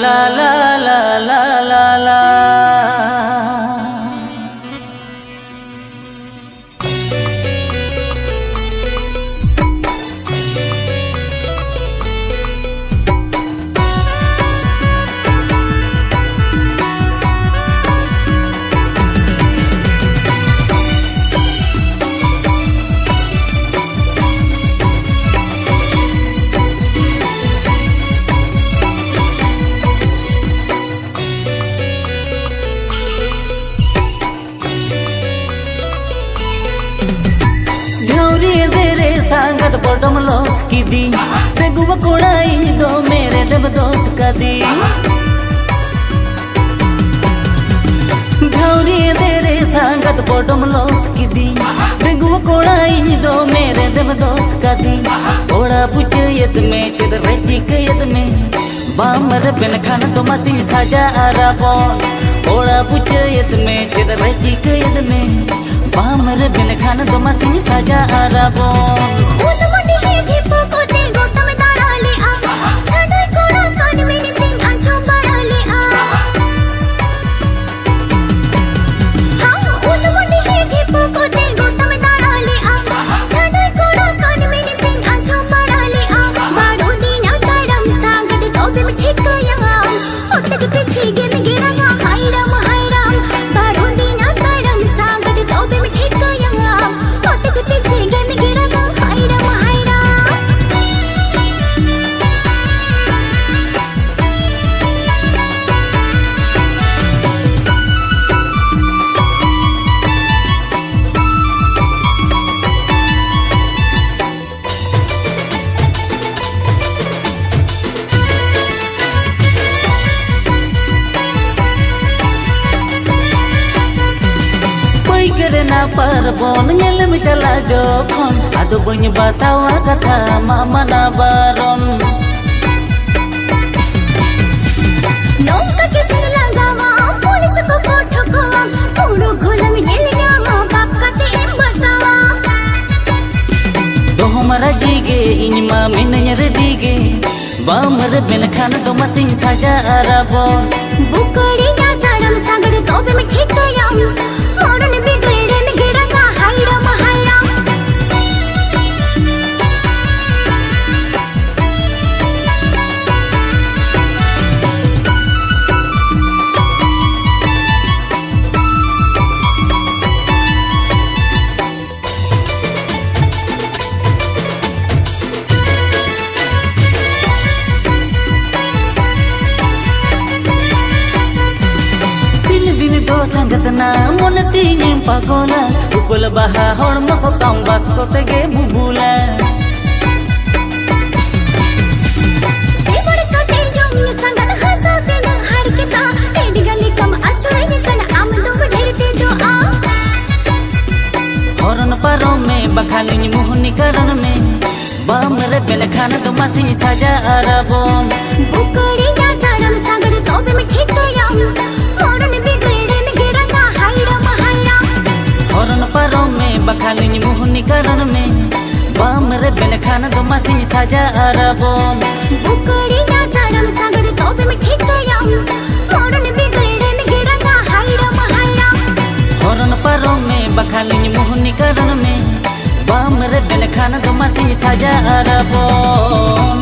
ला ला ला ला ला ला। सांगत bottom loss की दी तेगुआ कोड़ाई दो मेरे डब दोस्त का दी घौरी तेरे सांगत बॉटम लॉस की दी तेगुआ कोड़ाई दो मेरे डब दोस्त का दी ओड़ा पूछे यत में चिद रची के यत में बामर बिन खान तो मसी साजा आराबो ओड़ा पूछे यत में चिद रची के यत में बामर बिन खान तो मसी साजा आराबो ना परबोन नेल मिटला जोखन आदो बኝ बातावा कथा मामा ना बारन नौका के संग लगावा पुलिस को ठोकवा पूरो घोलम येल जावा बाप का ते बतावा तो हमारा जीगे इनमा मिनय रेडीगे बामर बिन खान तो मसिन साजा आराबो बुकड़ी ना ताड़म सागर तोबे में ठीक याम मोरन बिगड़े संगतना मन तीन पागोला उपल बाहा हर मसताम बास को तेगे बुबुला सेबड़ को ते जोम संगत हंसो ते न हर के ता तेडी गली कम अछुड़े कन आम दो ढेरते जो आ हरन पारो में बखालिनी मोहनी करन में बामर बिन खान तो मसी साजा आराबो बुकड़ी ना तारम सागर तोबे में ठीक याम मोरन परों में बखालिनी मोहनी करन में बामर बिन खान तो मसी साजा आराबो बुकड़ी ना तारम सागर तोबे में ठीक याम मोरन बिगड़े में गिरंगा हाइरा महाइरा हरन परों में बखालिनी मोहनी करन में बामर बिन खान तो मसी साजा आराबो।